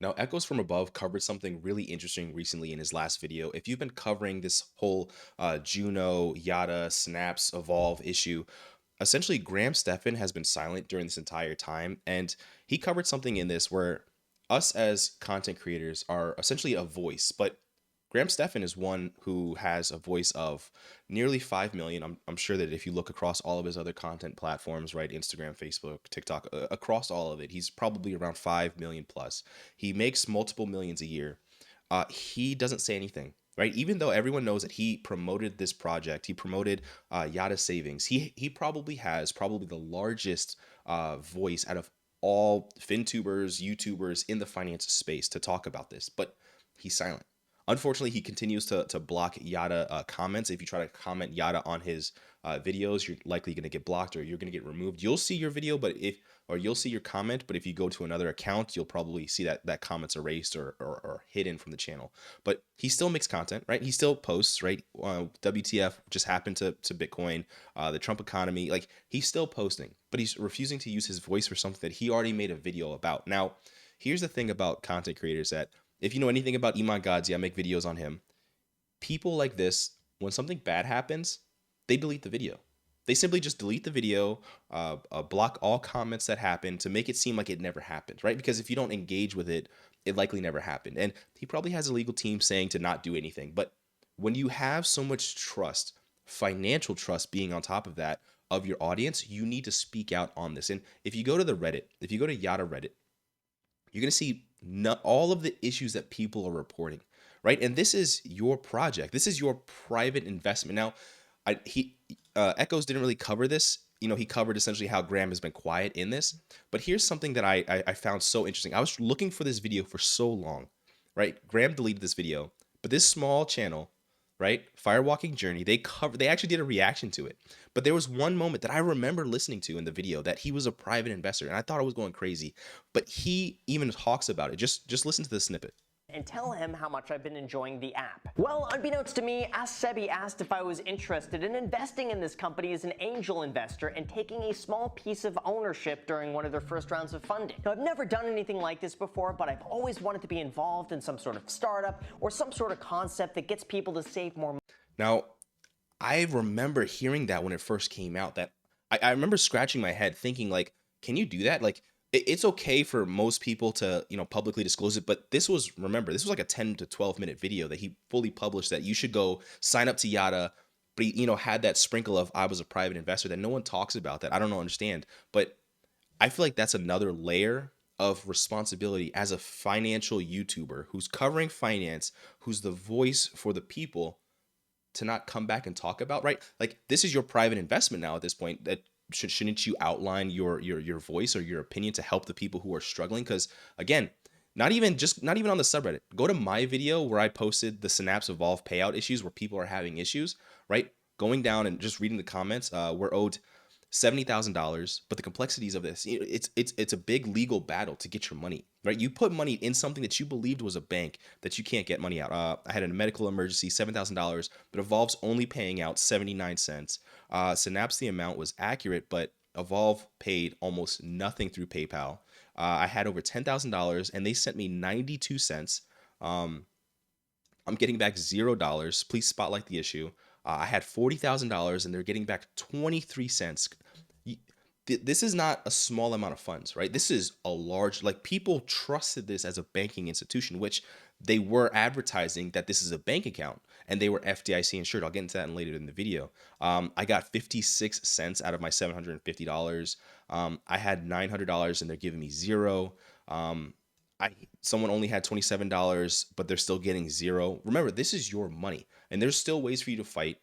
Now, Echoes from Above covered something really interesting recently in his last video. If you've been covering this whole Juno, Yotta, Synapse, Evolve issue, essentially Graham Stephan has been silent during this entire time. And he covered something in this where us as content creators are essentially a voice, but Graham Stephan is one who has a voice of nearly 5 million. I'm sure that if you look across all of his other content platforms, right, Instagram, Facebook, TikTok, across all of it, he's probably around 5 million plus. He makes multiple millions a year. He doesn't say anything, right? Even though everyone knows that he promoted this project, he promoted Yada Savings. He probably has probably the largest voice out of all FinTubers, YouTubers in the finance space to talk about this, but he's silent. Unfortunately, he continues to block Yada comments. If you try to comment Yada on his videos, you're likely going to get blocked or you're going to get removed. You'll see your video, or you'll see your comment, but if you go to another account, you'll probably see that comment's erased or hidden from the channel. But he still makes content, right? He still posts, right? WTF just happened to Bitcoin, the Trump economy. Like, he's still posting, but he's refusing to use his voice for something that he already made a video about. Now, here's the thing about content creators that if you know anything about Iman Gadzhi, I make videos on him. People like this, when something bad happens, they delete the video. They simply just delete the video, block all comments that happen to make it seem like it never happened, right? Because if you don't engage with it, it likely never happened. And he probably has a legal team saying to not do anything. But when you have so much trust, financial trust being on top of that, of your audience, you need to speak out on this. And if you go to the Reddit, if you go to Yada Reddit, you're going to see all of the issues that people are reporting, right? And this is your project. This is your private investment. Now, Echoes didn't really cover this. You know, he covered essentially how Graham has been quiet in this. But here's something that I found so interesting. I was looking for this video for so long, right? Graham deleted this video, but this small channel, right, Firewalking Journey, they actually did a reaction to it. But there was one moment that I remember listening to in the video that he was a private investor, and I thought I was going crazy. But he even talks about it. Just listen to the snippet. And tell him how much I've been enjoying the app. Well, unbeknownst to me, Sebi asked if I was interested in investing in this company as an angel investor and taking a small piece of ownership during one of their first rounds of funding. Now, I've never done anything like this before, but I've always wanted to be involved in some sort of startup or some sort of concept that gets people to save more money. Now, I remember hearing that when it first came out, that I remember scratching my head thinking, like, can you do that? Like, it's okay for most people to, publicly disclose it, but this was like a 10 to 12 minute video that he fully published that you should go sign up to Yada, but he, had that sprinkle of I was a private investor that no one talks about that. I don't understand, but I feel like that's another layer of responsibility as a financial YouTuber who's covering finance, who's the voice for the people, to not come back and talk about, right? Like, this is your private investment now at this point. That shouldn't you outline your voice or your opinion to help the people who are struggling? Because again, not even on the subreddit. Go to my video where I posted the Synapse Evolve payout issues where people are having issues, right? Going down and just reading the comments, we're owed $70,000, but the complexities of this, it's a big legal battle to get your money, right? You put money in something that you believed was a bank that you can't get money out. I had a medical emergency, $7,000, but Evolve's only paying out 79 cents. Synapse, the amount was accurate, but Evolve paid almost nothing through PayPal. I had over $10,000 and they sent me 92 cents. I'm getting back $0. Please spotlight the issue. I had $40,000 and they're getting back 23 cents. This is not a small amount of funds, right? This is a large, like, people trusted this as a banking institution, which they were advertising that this is a bank account and they were FDIC insured. I'll get into that later in the video. I got 56 cents out of my $750. I had $900 and they're giving me zero. Someone only had $27, but they're still getting zero. Remember, this is your money, and there's still ways for you to fight.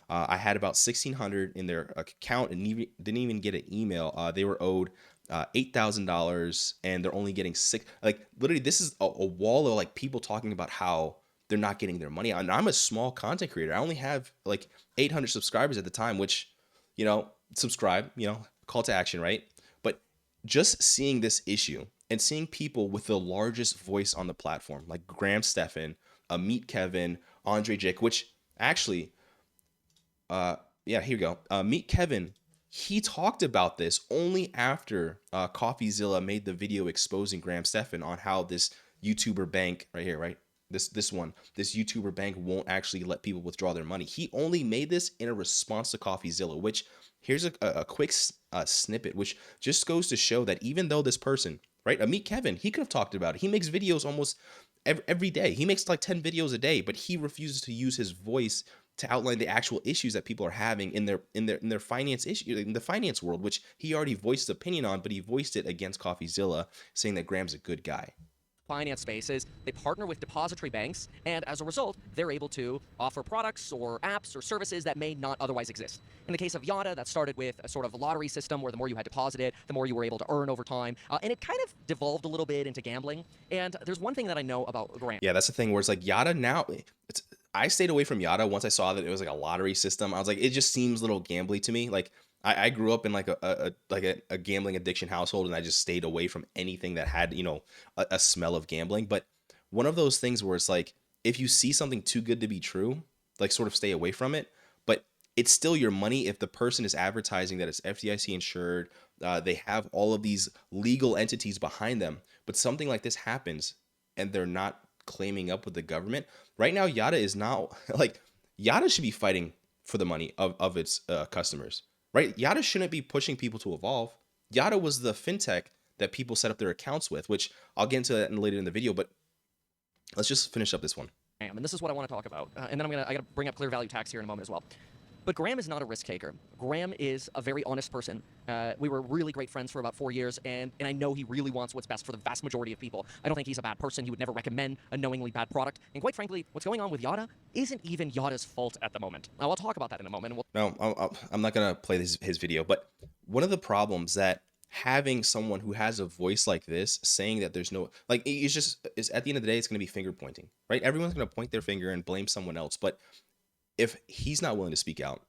I had about $1,600 in their account and didn't even get an email. They were owed $8,000, and they're only getting six. Like, literally, this is a wall of, like, people talking about how they're not getting their money. And I'm a small content creator. I only have like 800 subscribers at the time, which, subscribe, call to action, right? But just seeing this issue and seeing people with the largest voice on the platform, like Graham Stephan, Meet Kevin, Andre Jake, which actually, here we go. Meet Kevin, he talked about this only after CoffeeZilla made the video exposing Graham Stephan on how this YouTuber bank right here, right? This YouTuber bank won't actually let people withdraw their money. He only made this in a response to CoffeeZilla, which here's a quick snippet, which just goes to show that even though this person, right, Meet Kevin, he could have talked about it. He makes videos almost every day. He makes like 10 videos a day, but he refuses to use his voice to outline the actual issues that people are having in their finance issue in the finance world, which he already voiced his opinion on, but he voiced it against CoffeeZilla, saying that Graham's a good guy. Finance spaces, they partner with depository banks, and as a result, they're able to offer products or apps or services that may not otherwise exist. In the case of Yotta, that started with a sort of lottery system where the more you had deposited, the more you were able to earn over time, and it kind of devolved a little bit into gambling. And there's one thing that I know about Graham. Yeah, that's the thing where it's like Yotta now. I stayed away from Yotta once I saw that it was like a lottery system. I was like, it just seems a little gambly to me. Like I grew up in like a gambling addiction household, and I just stayed away from anything that had a smell of gambling. But one of those things where it's like if you see something too good to be true, like sort of stay away from it. But it's still your money if the person is advertising that it's FDIC insured. They have all of these legal entities behind them, but something like this happens and they're not claiming up with the government. Right now, Yotta is not like Yotta should be fighting for the money of its customers, right? Yotta shouldn't be pushing people to evolve. Yotta was the fintech that people set up their accounts with, which I'll get into that later in the video, but let's just finish up this one. And this is what I want to talk about. And then I got to bring up clear value tax here in a moment as well. But Graham is not a risk taker. Graham is a very honest person. We were really great friends for about 4 years, and I know he really wants what's best for the vast majority of people. I don't think he's a bad person. He would never recommend a knowingly bad product. And quite frankly, what's going on with Yotta isn't even Yotta's fault at the moment. Now, I'll talk about that in a moment. No, I'm not going to play his video, but one of the problems that having someone who has a voice like this saying that there's no, like, it's at the end of the day, it's going to be finger pointing, right? Everyone's going to point their finger and blame someone else. But if he's not willing to speak out,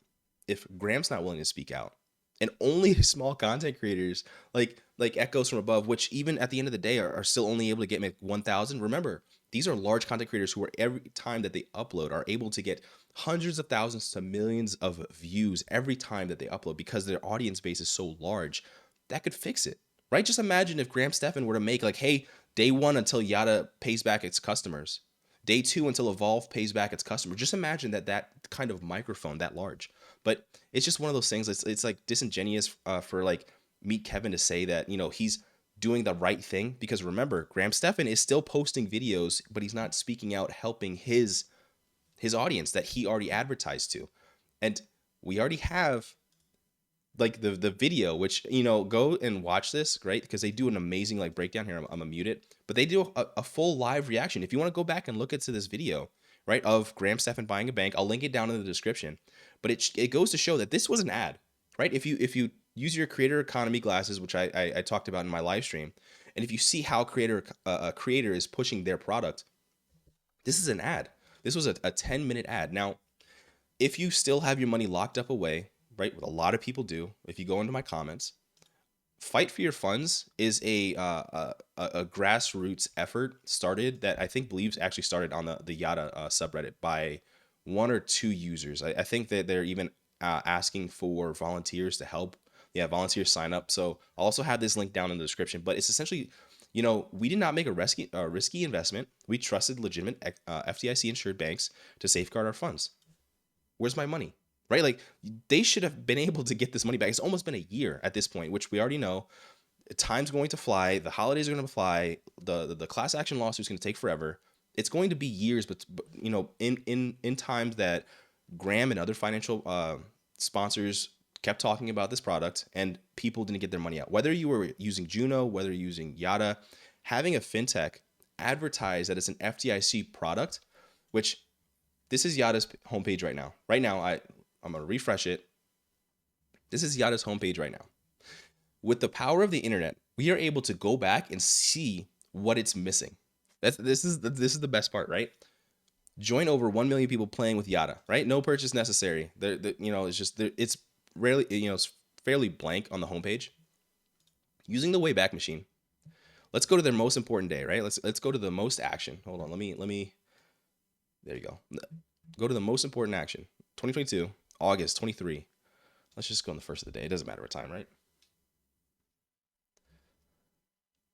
if Graham's not willing to speak out, and only small content creators like Echoes from Above, which even at the end of the day are still only able to get like 1,000. Remember, these are large content creators who are every time that they upload are able to get hundreds of thousands to millions of views every time that they upload because their audience base is so large. That could fix it, right? Just imagine if Graham Stephan were to make like, hey, day 1 until Yotta pays back its customers. Day 2 until Evolve pays back its customers. Just imagine that kind of microphone that large. But it's just one of those things. It's like disingenuous for like Meet Kevin to say that he's doing the right thing, because remember, Graham Stephan is still posting videos, but he's not speaking out, helping his audience that he already advertised to, and we already have like the video, which go and watch this, right? Because they do an amazing like breakdown here. I'm gonna mute it, but they do a full live reaction. If you want to go back and look into this video, right, of Graham Stephan buying a bank, I'll link it down in the description. But it goes to show that this was an ad, right? If you use your creator economy glasses, which I talked about in my live stream, and if you see how a creator is pushing their product, this is an ad. This was a 10-minute ad. Now, if you still have your money locked up away, right, what a lot of people do, if you go into my comments, Fight for Your Funds is a grassroots effort started that I think believes actually started on the Yotta subreddit by 1 or 2 users. I think that they're even asking for volunteers to help. Yeah, volunteers sign up. So I'll also have this link down in the description. But it's essentially, we did not make a risky investment. We trusted legitimate FDIC insured banks to safeguard our funds. Where's my money? Right? Like, they should have been able to get this money back. It's almost been a year at this point, which we already know. Time's going to fly. The holidays are going to fly. The class action lawsuit is going to take forever. It's going to be years, but in times that Graham and other financial sponsors kept talking about this product and people didn't get their money out. Whether you were using Juno, whether you're using Yotta, having a fintech advertise that it's an FDIC product, which this is Yotta's homepage right now. Right now, I'm going to refresh it. This is Yotta's homepage right now. With the power of the internet, we are able to go back and see what it's missing. This is the best part, right? Join over 1 million people playing with Yotta, right? No purchase necessary. It's rarely, it's fairly blank on the homepage. Using the Wayback Machine. Let's go to their most important day, right? Let's go to the most action. Hold on, let me. There you go. Go to the most important action. 2022, August 23. Let's just go on the first of the day. It doesn't matter what time, right?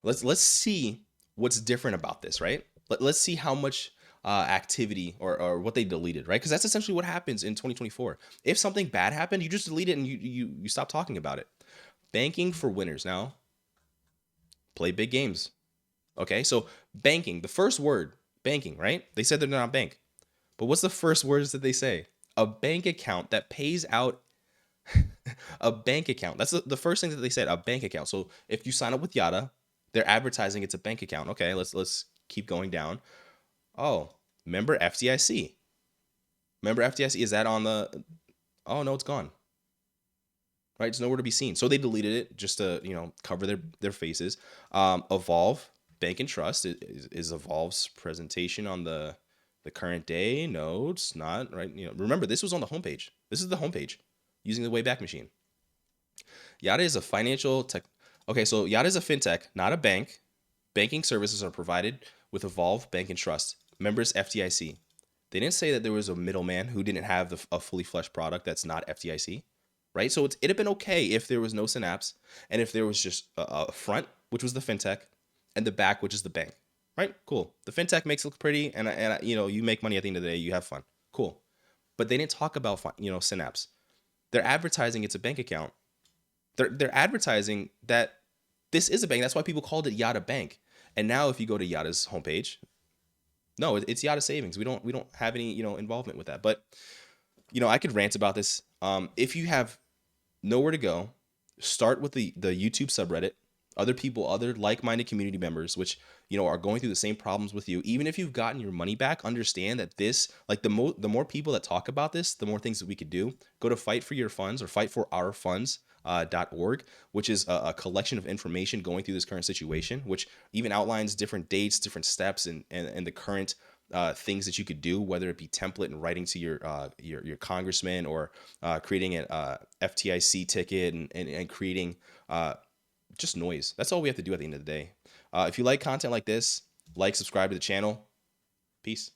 Let's see what's different about this, right? Let's see how much activity or what they deleted, right? Because that's essentially what happens in 2024. If something bad happened, you just delete it and you stop talking about it. Banking for winners. Now, play big games. Okay, so banking, the first word, banking, right? They said they're not a bank. But what's the first words that they say? A bank account that pays out a bank account. That's the first thing that they said, a bank account. So if you sign up with Yotta, they're advertising it's a bank account. Okay, let's keep going down. Oh, member FDIC. Member FDIC, is that on the oh no, it's gone. Right? It's nowhere to be seen. So they deleted it just to, cover their faces. Evolve, Bank and Trust is Evolve's presentation on the current day. No, it's not, right? Remember, this was on the homepage. This is the homepage using the Wayback Machine. Yotta is a financial tech. Okay, so Yotta is a fintech, not a bank. Banking services are provided with Evolve, Bank and Trust. Members FDIC. They didn't say that there was a middleman who didn't have a fully fleshed product that's not FDIC, right? So it'd have been okay if there was no Synapse and if there was just a front, which was the fintech, and the back, which is the bank, right? Cool. The fintech makes it look pretty, and you make money at the end of the day. You have fun. Cool. But they didn't talk about Synapse. They're advertising it's a bank account. They're advertising that this is a bank. That's why people called it Yotta Bank. And now if you go to Yotta's homepage, no, it's Yotta Savings. We don't have any involvement with that. But I could rant about this. If you have nowhere to go, start with the YouTube subreddit. Other like-minded community members, which are going through the same problems with you. Even if you've gotten your money back, understand that this, like the more people that talk about this, the more things that we could do. Go to Fight for Your Funds or Fight for Our Funds. .org, which is a collection of information going through this current situation, which even outlines different dates, different steps, and the current things that you could do, whether it be template and writing to your congressman, or creating an FTIC ticket, and creating just noise. That's all we have to do at the end of the day. If you like content like this, subscribe to the channel. Peace.